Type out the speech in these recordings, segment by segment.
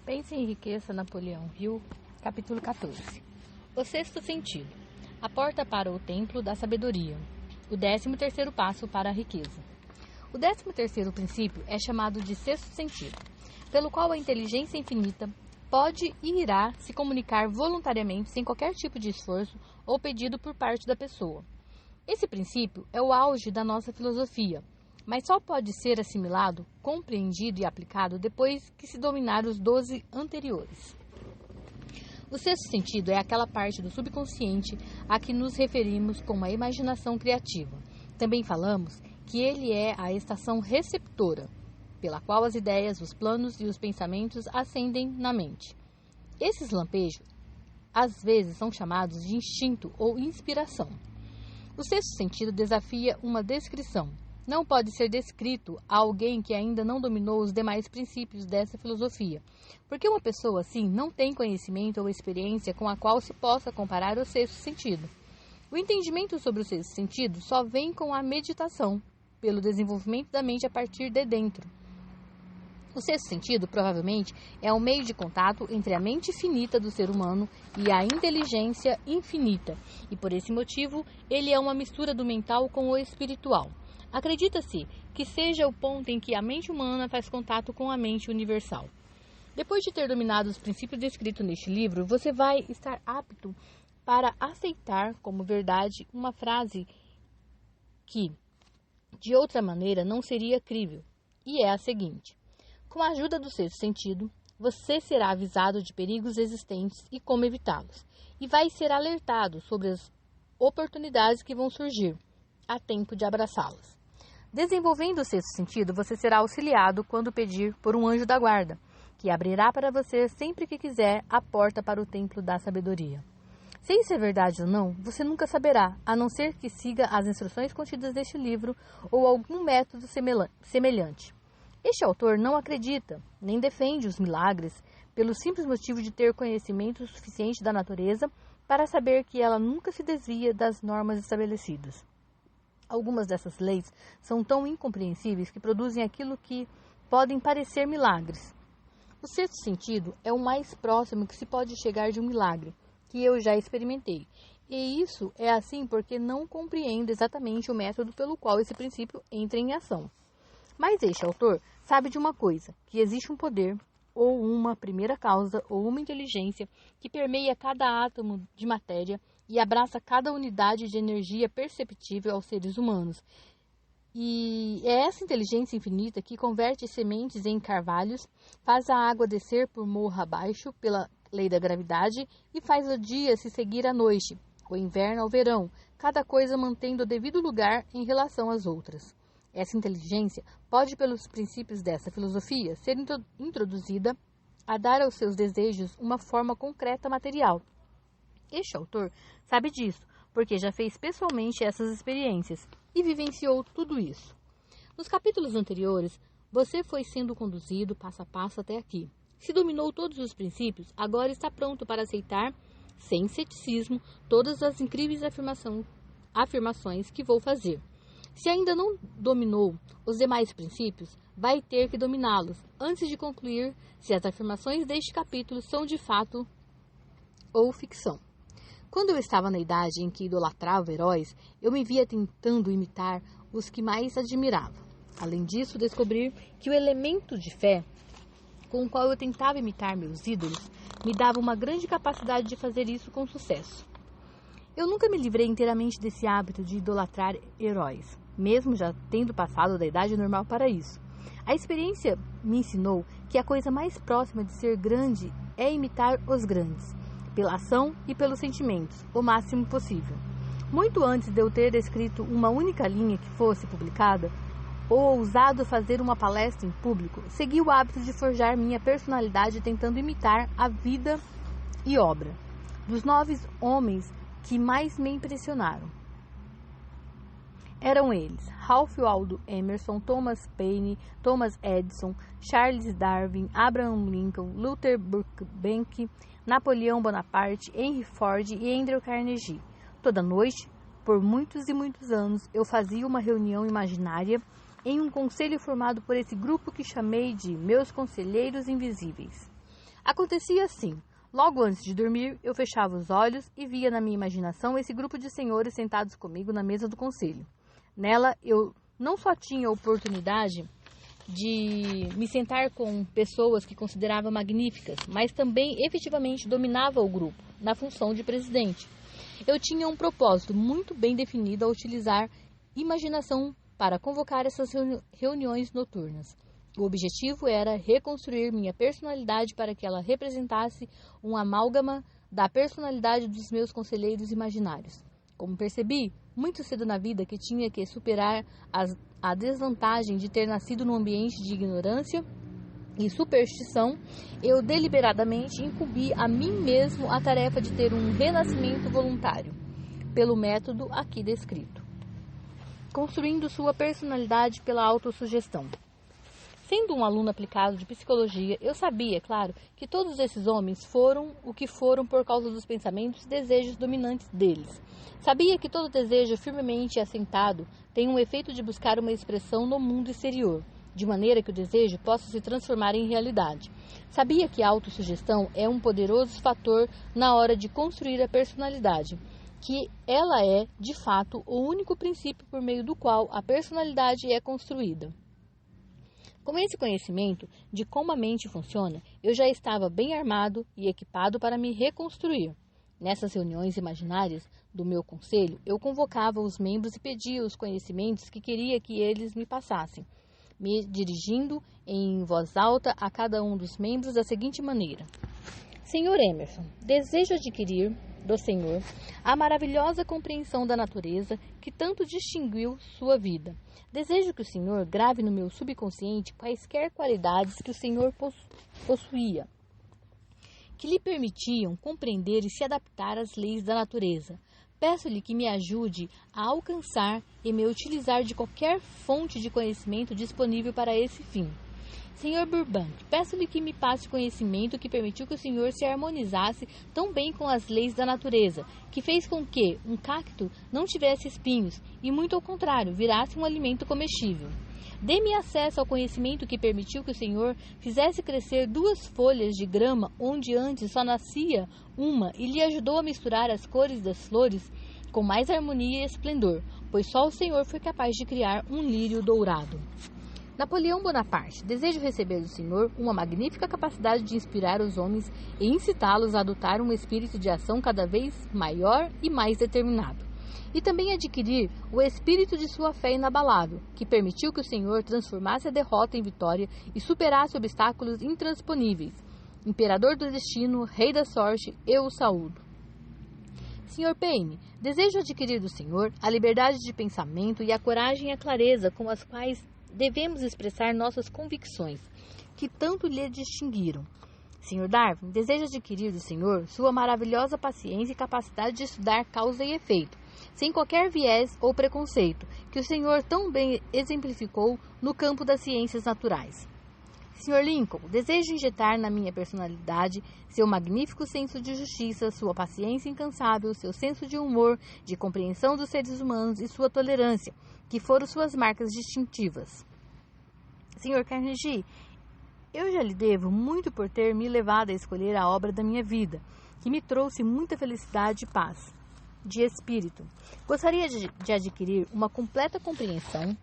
Pense em Riqueza, Napoleão Hill, capítulo 14. O sexto sentido. A porta para o templo da sabedoria. O 13º passo para a riqueza. O 13º princípio é chamado de sexto sentido, pelo qual a inteligência infinita pode e irá se comunicar voluntariamente sem qualquer tipo de esforço ou pedido por parte da pessoa. Esse princípio é o auge da nossa filosofia, mas só pode ser assimilado, compreendido e aplicado depois que se dominar os 12 anteriores. O sexto sentido é aquela parte do subconsciente a que nos referimos como a imaginação criativa. Também falamos que ele é a estação receptora, pela qual as ideias, os planos e os pensamentos ascendem na mente. Esses lampejos, às vezes, são chamados de instinto ou inspiração. O sexto sentido desafia uma descrição. Não pode ser descrito a alguém que ainda não dominou os demais princípios dessa filosofia, porque uma pessoa assim não tem conhecimento ou experiência com a qual se possa comparar o sexto sentido. O entendimento sobre o sexto sentido só vem com a meditação, pelo desenvolvimento da mente a partir de dentro. O sexto sentido, provavelmente, é o meio de contato entre a mente finita do ser humano e a inteligência infinita, e por esse motivo ele é uma mistura do mental com o espiritual. Acredita-se que seja o ponto em que a mente humana faz contato com a mente universal. Depois de ter dominado os princípios descritos neste livro, você vai estar apto para aceitar como verdade uma frase que, de outra maneira, não seria crível, e é a seguinte: com a ajuda do sexto sentido, você será avisado de perigos existentes e como evitá-los, e vai ser alertado sobre as oportunidades que vão surgir, a tempo de abraçá-las. Desenvolvendo o sexto sentido, você será auxiliado quando pedir por um anjo da guarda, que abrirá para você sempre que quiser a porta para o templo da sabedoria. Se isso é verdade ou não, você nunca saberá, a não ser que siga as instruções contidas neste livro ou algum método semelhante. Este autor não acredita, nem defende os milagres, pelo simples motivo de ter conhecimento suficiente da natureza para saber que ela nunca se desvia das normas estabelecidas. Algumas dessas leis são tão incompreensíveis que produzem aquilo que podem parecer milagres. O sexto sentido é o mais próximo que se pode chegar de um milagre, que eu já experimentei. E isso é assim porque não compreendo exatamente o método pelo qual esse princípio entra em ação. Mas este autor sabe de uma coisa, que existe um poder, ou uma primeira causa, ou uma inteligência que permeia cada átomo de matéria e abraça cada unidade de energia perceptível aos seres humanos. E é essa inteligência infinita que converte sementes em carvalhos, faz a água descer por morro abaixo pela lei da gravidade e faz o dia se seguir à noite, o inverno ao verão, cada coisa mantendo o devido lugar em relação às outras. Essa inteligência pode, pelos princípios dessa filosofia, ser introduzida a dar aos seus desejos uma forma concreta material. Este autor sabe disso, porque já fez pessoalmente essas experiências e vivenciou tudo isso. Nos capítulos anteriores, você foi sendo conduzido passo a passo até aqui. Se dominou todos os princípios, agora está pronto para aceitar, sem ceticismo, todas as incríveis afirmações que vou fazer. Se ainda não dominou os demais princípios, vai ter que dominá-los antes de concluir se as afirmações deste capítulo são de fato ou ficção. Quando eu estava na idade em que idolatrava heróis, eu me via tentando imitar os que mais admirava. Além disso, descobri que o elemento de fé com o qual eu tentava imitar meus ídolos me dava uma grande capacidade de fazer isso com sucesso. Eu nunca me livrei inteiramente desse hábito de idolatrar heróis, mesmo já tendo passado da idade normal para isso. A experiência me ensinou que a coisa mais próxima de ser grande é imitar os grandes, pela ação e pelos sentimentos, o máximo possível. Muito antes de eu ter escrito uma única linha que fosse publicada, ou ousado fazer uma palestra em público, segui o hábito de forjar minha personalidade tentando imitar a vida e obra dos 9 homens que mais me impressionaram. Eram eles Ralph Waldo Emerson, Thomas Paine, Thomas Edison, Charles Darwin, Abraham Lincoln, Luther Burbank, Napoleão Bonaparte, Henry Ford e Andrew Carnegie. Toda noite, por muitos e muitos anos, eu fazia uma reunião imaginária em um conselho formado por esse grupo que chamei de meus conselheiros invisíveis. Acontecia assim. Logo antes de dormir, eu fechava os olhos e via na minha imaginação esse grupo de senhores sentados comigo na mesa do conselho. Nela, eu não só tinha a oportunidade de me sentar com pessoas que considerava magníficas, mas também efetivamente dominava o grupo, na função de presidente. Eu tinha um propósito muito bem definido ao utilizar imaginação para convocar essas reuniões noturnas. O objetivo era reconstruir minha personalidade para que ela representasse um amálgama da personalidade dos meus conselheiros imaginários. Como percebi, muito cedo na vida que tinha que superar a desvantagem de ter nascido num ambiente de ignorância e superstição, eu deliberadamente incumbi a mim mesmo a tarefa de ter um renascimento voluntário, pelo método aqui descrito, construindo sua personalidade pela autossugestão. Sendo um aluno aplicado de psicologia, eu sabia, claro, que todos esses homens foram o que foram por causa dos pensamentos e desejos dominantes deles. Sabia que todo desejo firmemente assentado tem um efeito de buscar uma expressão no mundo exterior, de maneira que o desejo possa se transformar em realidade. Sabia que a autossugestão é um poderoso fator na hora de construir a personalidade, que ela é, de fato, o único princípio por meio do qual a personalidade é construída. Com esse conhecimento de como a mente funciona, eu já estava bem armado e equipado para me reconstruir. Nessas reuniões imaginárias do meu conselho, eu convocava os membros e pedia os conhecimentos que queria que eles me passassem, me dirigindo em voz alta a cada um dos membros da seguinte maneira: Senhor Emerson, desejo adquirir do Senhor a maravilhosa compreensão da natureza que tanto distinguiu sua vida. Desejo que o Senhor grave no meu subconsciente quaisquer qualidades que o Senhor possuía, que lhe permitiam compreender e se adaptar às leis da natureza. Peço-lhe que me ajude a alcançar e me utilizar de qualquer fonte de conhecimento disponível para esse fim. Senhor Burbank, peço-lhe que me passe conhecimento que permitiu que o Senhor se harmonizasse tão bem com as leis da natureza, que fez com que um cacto não tivesse espinhos e, muito ao contrário, virasse um alimento comestível. Dê-me acesso ao conhecimento que permitiu que o Senhor fizesse crescer 2 folhas de grama onde antes só nascia uma e lhe ajudou a misturar as cores das flores com mais harmonia e esplendor, pois só o Senhor foi capaz de criar um lírio dourado. Napoleão Bonaparte, desejo receber do Senhor uma magnífica capacidade de inspirar os homens e incitá-los a adotar um espírito de ação cada vez maior e mais determinado. E também adquirir o espírito de sua fé inabalável, que permitiu que o Senhor transformasse a derrota em vitória e superasse obstáculos intransponíveis. Imperador do destino, rei da sorte, eu o saúdo. Sr. Payne, desejo adquirir do Senhor a liberdade de pensamento e a coragem e a clareza com as quais devemos expressar nossas convicções, que tanto lhe distinguiram. Sr. Darwin, deseja adquirir do Senhor sua maravilhosa paciência e capacidade de estudar causa e efeito, sem qualquer viés ou preconceito, que o Senhor tão bem exemplificou no campo das ciências naturais. Sr. Lincoln, desejo injetar na minha personalidade seu magnífico senso de justiça, sua paciência incansável, seu senso de humor, de compreensão dos seres humanos e sua tolerância, que foram suas marcas distintivas. Sr. Carnegie, eu já lhe devo muito por ter me levado a escolher a obra da minha vida, que me trouxe muita felicidade e paz de espírito. Gostaria de adquirir uma completa compreensão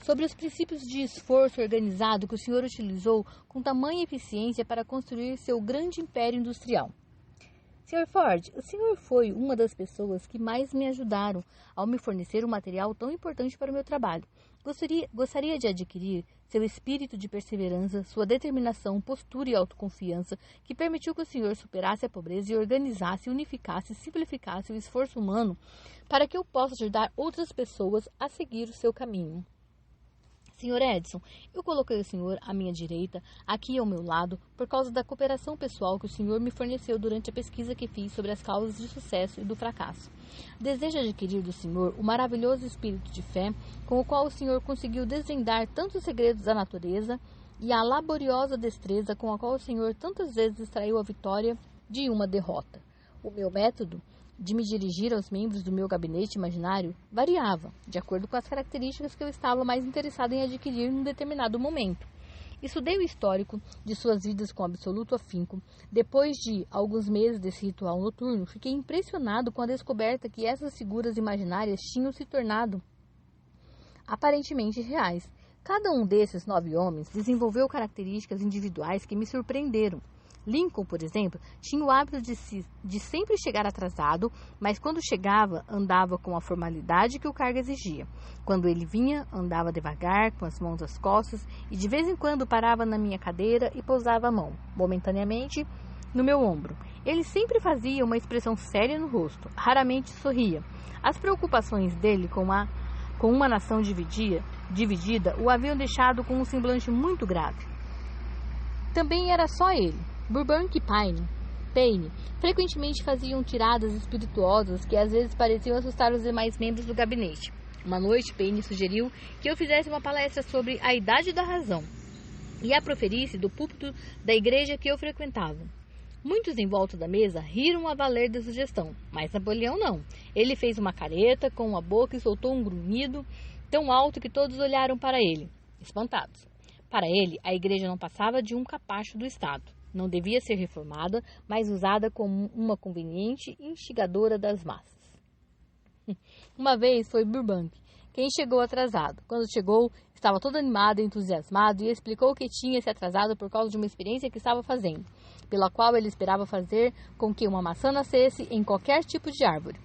sobre os princípios de esforço organizado que o senhor utilizou com tamanha eficiência para construir seu grande império industrial. Sr. Ford, o senhor foi uma das pessoas que mais me ajudaram ao me fornecer um material tão importante para o meu trabalho. Gostaria de adquirir seu espírito de perseverança, sua determinação, postura e autoconfiança, que permitiu que o senhor superasse a pobreza e organizasse, unificasse e simplificasse o esforço humano para que eu possa ajudar outras pessoas a seguir o seu caminho. Sr. Edison, eu coloquei o senhor à minha direita, aqui ao meu lado, por causa da cooperação pessoal que o senhor me forneceu durante a pesquisa que fiz sobre as causas do sucesso e do fracasso. Desejo adquirir do senhor o maravilhoso espírito de fé com o qual o senhor conseguiu desvendar tantos segredos da natureza e a laboriosa destreza com a qual o senhor tantas vezes extraiu a vitória de uma derrota. O meu método de me dirigir aos membros do meu gabinete imaginário variava, de acordo com as características que eu estava mais interessado em adquirir num determinado momento. Estudei o histórico de suas vidas com absoluto afinco. Depois de alguns meses desse ritual noturno, fiquei impressionado com a descoberta que essas figuras imaginárias tinham se tornado aparentemente reais. Cada um desses 9 homens desenvolveu características individuais que me surpreenderam. Lincoln, por exemplo, tinha o hábito de sempre chegar atrasado, mas quando chegava, andava com a formalidade que o cargo exigia. Quando ele vinha, andava devagar, com as mãos às costas, e de vez em quando parava na minha cadeira e pousava a mão, momentaneamente, no meu ombro. Ele sempre fazia uma expressão séria no rosto, raramente sorria. As preocupações dele com uma nação dividida o haviam deixado com um semblante muito grave. Também era só ele. Burbank e Payne frequentemente faziam tiradas espirituosas que às vezes pareciam assustar os demais membros do gabinete. Uma noite, Payne sugeriu que eu fizesse uma palestra sobre a idade da razão e a proferisse do púlpito da igreja que eu frequentava. Muitos em volta da mesa riram a valer da sugestão, mas Napoleão não. Ele fez uma careta com a boca e soltou um grunhido tão alto que todos olharam para ele, espantados. Para ele, a igreja não passava de um capacho do Estado. Não devia ser reformada, mas usada como uma conveniente instigadora das massas. Uma vez foi Burbank quem chegou atrasado. Quando chegou, estava todo animado e entusiasmado e explicou que tinha se atrasado por causa de uma experiência que estava fazendo, pela qual ele esperava fazer com que uma maçã nascesse em qualquer tipo de árvore.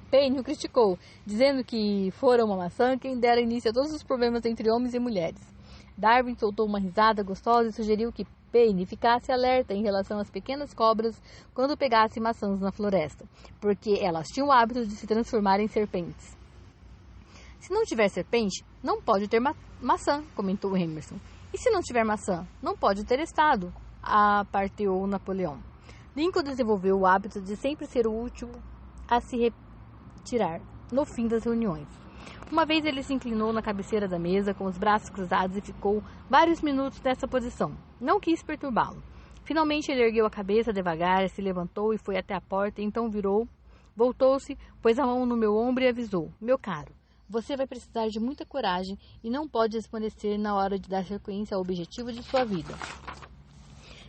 Payne o criticou, dizendo que fora uma maçã quem dera início a todos os problemas entre homens e mulheres. Darwin soltou uma risada gostosa e sugeriu que Payne ficasse alerta em relação às pequenas cobras quando pegasse maçãs na floresta, porque elas tinham o hábito de se transformar em serpentes. Se não tiver serpente, não pode ter maçã, comentou Emerson. E se não tiver maçã, não pode ter Estado, aparteou Napoleão. Lincoln desenvolveu o hábito de sempre ser o último a se retirar no fim das reuniões. Uma vez ele se inclinou na cabeceira da mesa com os braços cruzados e ficou vários minutos nessa posição. Não quis perturbá-lo. Finalmente ele ergueu a cabeça devagar, se levantou e foi até a porta, e então voltou-se, pôs a mão no meu ombro e avisou: meu caro, você vai precisar de muita coragem e não pode esmorecer na hora de dar sequência ao objetivo de sua vida.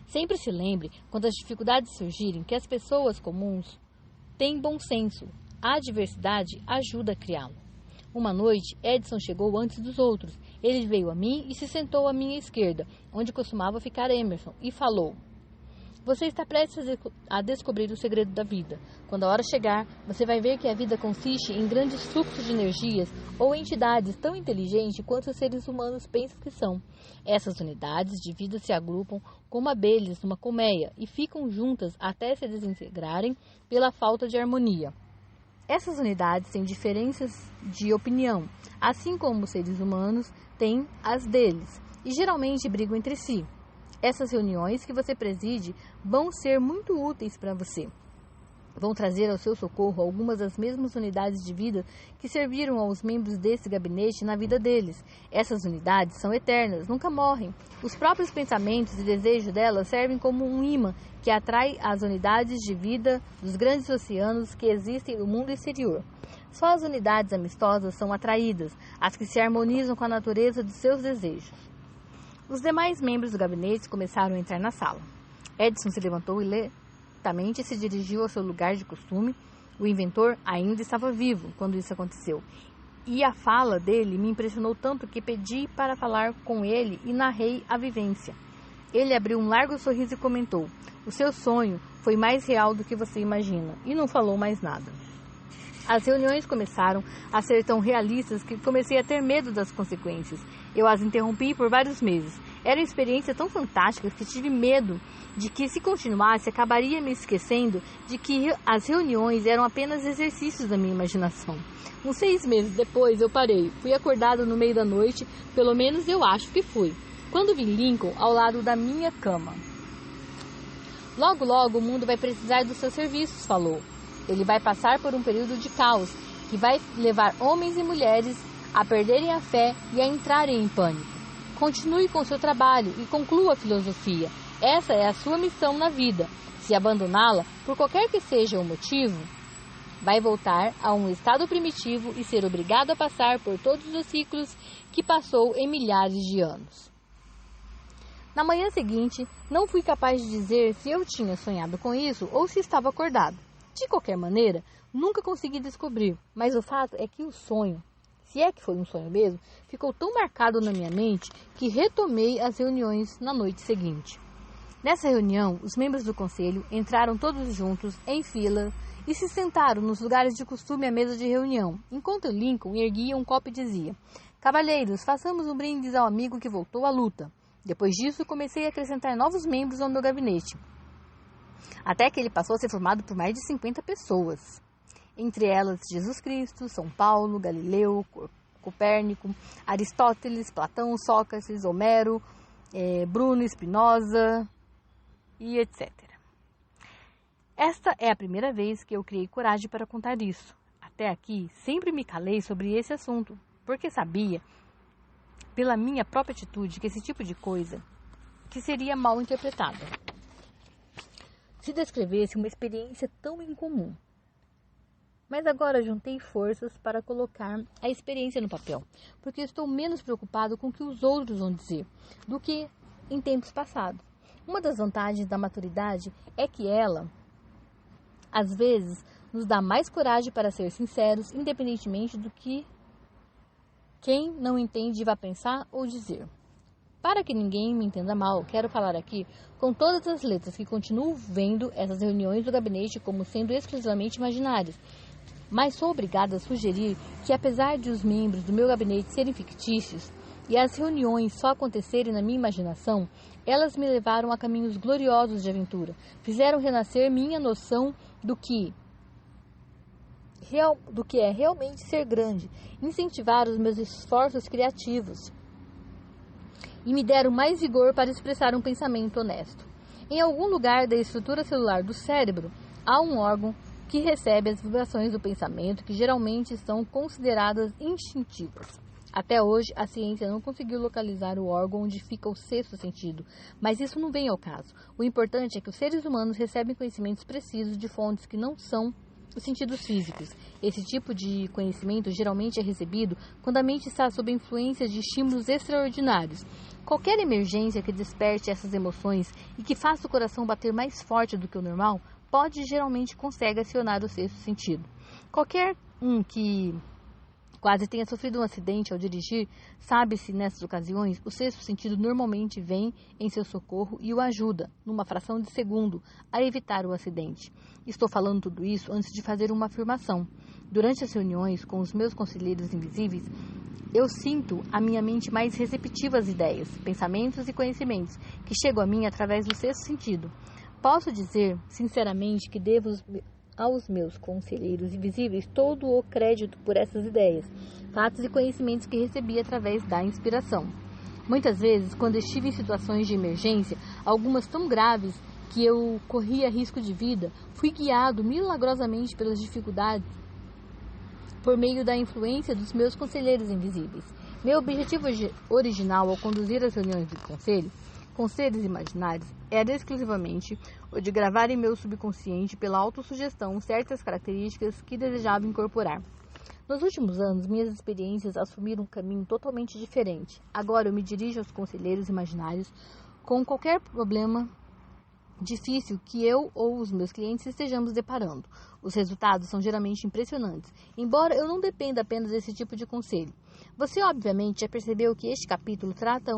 Sempre se lembre, quando as dificuldades surgirem, que as pessoas comuns têm bom senso. A adversidade ajuda a criá-lo. Uma noite, Edison chegou antes dos outros. Ele veio a mim e se sentou à minha esquerda, onde costumava ficar Emerson, e falou: você está prestes a descobrir o segredo da vida. Quando a hora chegar, você vai ver que a vida consiste em grandes fluxos de energias ou entidades tão inteligentes quanto os seres humanos pensam que são. Essas unidades de vida se agrupam como abelhas numa colmeia e ficam juntas até se desintegrarem pela falta de harmonia. Essas unidades têm diferenças de opinião, assim como os seres humanos têm as deles, e geralmente brigam entre si. Essas reuniões que você preside vão ser muito úteis para você. Vão trazer ao seu socorro algumas das mesmas unidades de vida que serviram aos membros desse gabinete na vida deles. Essas unidades são eternas, nunca morrem. Os próprios pensamentos e desejos delas servem como um imã que atrai as unidades de vida dos grandes oceanos que existem no mundo exterior. Só as unidades amistosas são atraídas, as que se harmonizam com a natureza de seus desejos. Os demais membros do gabinete começaram a entrar na sala. Edison se levantou e lentamente se dirigiu ao seu lugar de costume. O inventor ainda estava vivo quando isso aconteceu, e a fala dele me impressionou tanto que pedi para falar com ele e narrei a vivência. Ele abriu um largo sorriso e comentou: o seu sonho foi mais real do que você imagina, e não falou mais nada. As reuniões começaram a ser tão realistas que comecei a ter medo das consequências. Eu as interrompi por vários meses. Era uma experiência tão fantástica que tive medo de que, se continuasse, acabaria me esquecendo de que as reuniões eram apenas exercícios da minha imaginação. Uns 6 meses depois, eu parei. Fui acordado no meio da noite, pelo menos eu acho que fui, quando vi Lincoln ao lado da minha cama. Logo, logo, o mundo vai precisar dos seus serviços, falou. Ele vai passar por um período de caos, que vai levar homens e mulheres a perderem a fé e a entrarem em pânico. Continue com seu trabalho e conclua a filosofia. Essa é a sua missão na vida. Se abandoná-la, por qualquer que seja o motivo, vai voltar a um estado primitivo e ser obrigado a passar por todos os ciclos que passou em milhares de anos. Na manhã seguinte, não fui capaz de dizer se eu tinha sonhado com isso ou se estava acordado. De qualquer maneira, nunca consegui descobrir, mas o fato é que o sonho, se é que foi um sonho mesmo, ficou tão marcado na minha mente que retomei as reuniões na noite seguinte. Nessa reunião, os membros do conselho entraram todos juntos, em fila, e se sentaram nos lugares de costume à mesa de reunião, enquanto Lincoln erguia um copo e dizia: "Cavalheiros, façamos um brinde ao amigo que voltou à luta." Depois disso, comecei a acrescentar novos membros ao meu gabinete, até que ele passou a ser formado por mais de 50 pessoas. Entre elas, Jesus Cristo, São Paulo, Galileu, Copérnico, Aristóteles, Platão, Sócrates, Homero, Bruno, Spinoza e etc. Esta é a primeira vez que eu criei coragem para contar isso. Até aqui, sempre me calei sobre esse assunto, porque sabia, pela minha própria atitude, que esse tipo de coisa que seria mal interpretada se descrevesse uma experiência tão incomum. Mas agora juntei forças para colocar a experiência no papel, porque estou menos preocupado com o que os outros vão dizer do que em tempos passados. Uma das vantagens da maturidade é que ela, às vezes, nos dá mais coragem para ser sinceros, independentemente do que quem não entende vá pensar ou dizer. Para que ninguém me entenda mal, quero falar aqui com todas as letras que continuo vendo essas reuniões do gabinete como sendo exclusivamente imaginárias, mas sou obrigada a sugerir que, apesar de os membros do meu gabinete serem fictícios e as reuniões só acontecerem na minha imaginação, elas me levaram a caminhos gloriosos de aventura, fizeram renascer minha noção do que é realmente ser grande, incentivaram os meus esforços criativos e me deram mais vigor para expressar um pensamento honesto. Em algum lugar da estrutura celular do cérebro, há um órgão que recebe as vibrações do pensamento, que geralmente são consideradas instintivas. Até hoje, a ciência não conseguiu localizar o órgão onde fica o sexto sentido, mas isso não vem ao caso. O importante é que os seres humanos recebem conhecimentos precisos de fontes que não são os sentidos físicos. Esse tipo de conhecimento geralmente é recebido quando a mente está sob a influência de estímulos extraordinários. Qualquer emergência que desperte essas emoções e que faça o coração bater mais forte do que o normal, geralmente consegue acionar o sexto sentido. Qualquer um que quase tenha sofrido um acidente ao dirigir, sabe-se nessas ocasiões, o sexto sentido normalmente vem em seu socorro e o ajuda, numa fração de segundo, a evitar o acidente. Estou falando tudo isso antes de fazer uma afirmação. Durante as reuniões com os meus conselheiros invisíveis, eu sinto a minha mente mais receptiva às ideias, pensamentos e conhecimentos que chegam a mim através do sexto sentido. Posso dizer, sinceramente, que devo aos meus conselheiros invisíveis todo o crédito por essas ideias, fatos e conhecimentos que recebi através da inspiração. Muitas vezes, quando estive em situações de emergência, algumas tão graves que eu corria risco de vida, fui guiado milagrosamente pelas dificuldades por meio da influência dos meus conselheiros invisíveis. Meu objetivo original ao conduzir as reuniões do conselho com seres imaginários era exclusivamente o de gravar em meu subconsciente pela autossugestão certas características que desejava incorporar. Nos últimos anos, minhas experiências assumiram um caminho totalmente diferente. Agora eu me dirijo aos conselheiros imaginários com qualquer problema difícil que eu ou os meus clientes estejamos deparando. Os resultados são geralmente impressionantes, embora eu não dependa apenas desse tipo de conselho. Você obviamente já percebeu que este capítulo trata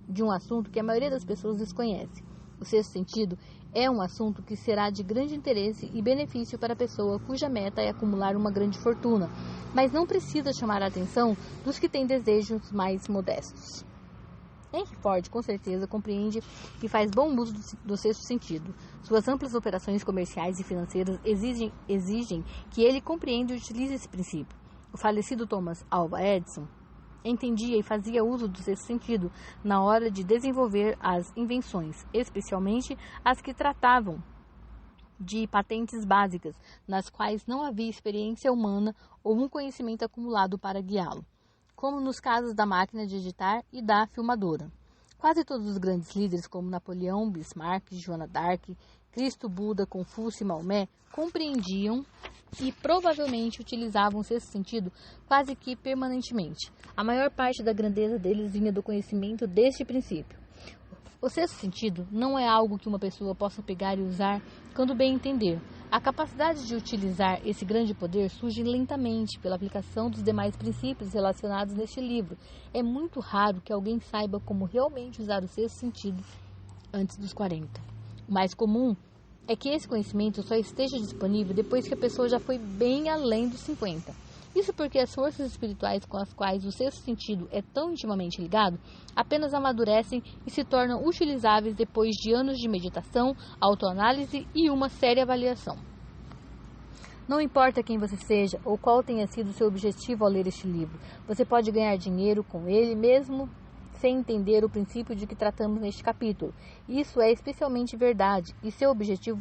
de um assunto que a maioria das pessoas desconhece. O sexto sentido é um assunto que será de grande interesse e benefício para a pessoa cuja meta é acumular uma grande fortuna, mas não precisa chamar a atenção dos que têm desejos mais modestos. Henry Ford, com certeza, compreende e faz bom uso do sexto sentido. Suas amplas operações comerciais e financeiras exigem que ele compreenda e utilize esse princípio. O falecido Thomas Alva Edison entendia e fazia uso do sexto sentido na hora de desenvolver as invenções, especialmente as que tratavam de patentes básicas, nas quais não havia experiência humana ou um conhecimento acumulado para guiá-lo, como nos casos da máquina de editar e da filmadora. Quase todos os grandes líderes, como Napoleão, Bismarck, Joana d'Arc, Cristo, Buda, Confúcio e Maomé, compreendiam e provavelmente utilizavam o sexto sentido quase que permanentemente. A maior parte da grandeza deles vinha do conhecimento deste princípio. O sexto sentido não é algo que uma pessoa possa pegar e usar quando bem entender. A capacidade de utilizar esse grande poder surge lentamente pela aplicação dos demais princípios relacionados neste livro. É muito raro que alguém saiba como realmente usar o sexto sentido antes dos 40. O mais comum é que esse conhecimento só esteja disponível depois que a pessoa já foi bem além dos 50. Isso porque as forças espirituais com as quais o sexto sentido é tão intimamente ligado apenas amadurecem e se tornam utilizáveis depois de anos de meditação, autoanálise e uma séria avaliação. Não importa quem você seja ou qual tenha sido seu objetivo ao ler este livro, você pode ganhar dinheiro com ele mesmo sem entender o princípio de que tratamos neste capítulo. Isso é especialmente verdade e se seu objetivo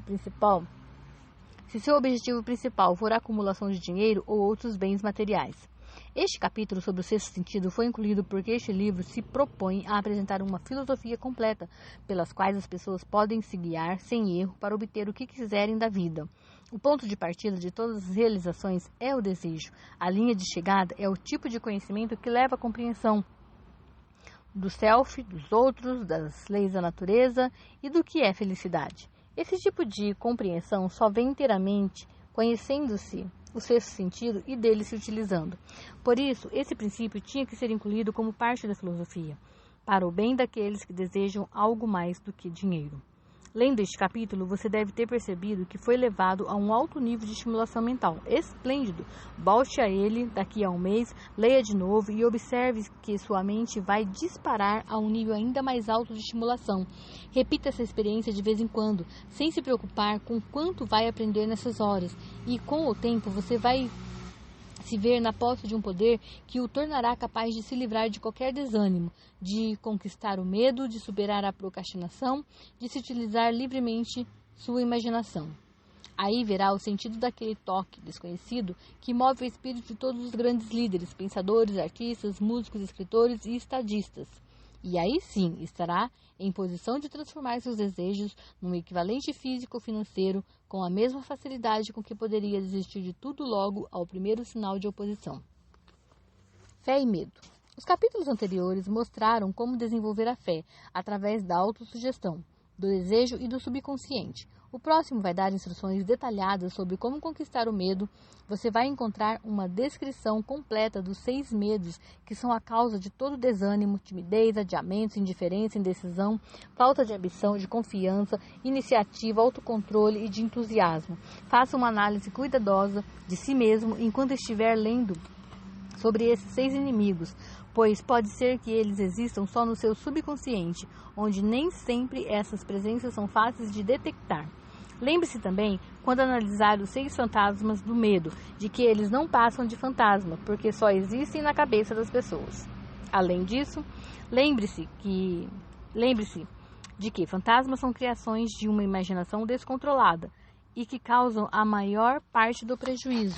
principal for a acumulação de dinheiro ou outros bens materiais. Este capítulo sobre o sexto sentido foi incluído porque este livro se propõe a apresentar uma filosofia completa, pelas quais as pessoas podem se guiar sem erro para obter o que quiserem da vida. O ponto de partida de todas as realizações é o desejo. A linha de chegada é o tipo de conhecimento que leva à compreensão do self, dos outros, das leis da natureza e do que é felicidade. Esse tipo de compreensão só vem inteiramente conhecendo-se o sexto sentido e dele se utilizando. Por isso, esse princípio tinha que ser incluído como parte da filosofia, para o bem daqueles que desejam algo mais do que dinheiro. Lendo este capítulo, você deve ter percebido que foi levado a um alto nível de estimulação mental. Esplêndido! Volte a ele daqui a um mês, leia de novo e observe que sua mente vai disparar a um nível ainda mais alto de estimulação. Repita essa experiência de vez em quando, sem se preocupar com quanto vai aprender nessas horas. E com o tempo, você vai se ver na posse de um poder que o tornará capaz de se livrar de qualquer desânimo, de conquistar o medo, de superar a procrastinação, de se utilizar livremente sua imaginação. Aí verá o sentido daquele toque desconhecido que move o espírito de todos os grandes líderes, pensadores, artistas, músicos, escritores e estadistas. E aí sim estará em posição de transformar seus desejos num equivalente físico ou financeiro com a mesma facilidade com que poderia desistir de tudo logo ao primeiro sinal de oposição. Fé e medo. Os capítulos anteriores mostraram como desenvolver a fé através da autossugestão, do desejo e do subconsciente. O próximo vai dar instruções detalhadas sobre como conquistar o medo. Você vai encontrar uma descrição completa dos 6 medos que são a causa de todo desânimo, timidez, adiamentos, indiferença, indecisão, falta de ambição, de confiança, iniciativa, autocontrole e de entusiasmo. Faça uma análise cuidadosa de si mesmo enquanto estiver lendo sobre esses 6 inimigos, pois pode ser que eles existam só no seu subconsciente, onde nem sempre essas presenças são fáceis de detectar. Lembre-se também, quando analisar os 6 fantasmas do medo, de que eles não passam de fantasma, porque só existem na cabeça das pessoas. Além disso, lembre-se de que fantasmas são criações de uma imaginação descontrolada e que causam a maior parte do prejuízo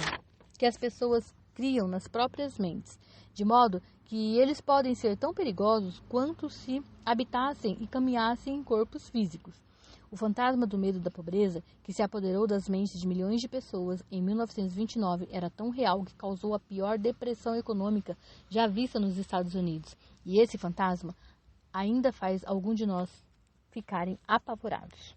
que as pessoas criam nas próprias mentes, de modo que eles podem ser tão perigosos quanto se habitassem e caminhassem em corpos físicos. O fantasma do medo da pobreza, que se apoderou das mentes de milhões de pessoas em 1929, era tão real que causou a pior depressão econômica já vista nos Estados Unidos. E esse fantasma ainda faz algum de nós ficarem apavorados.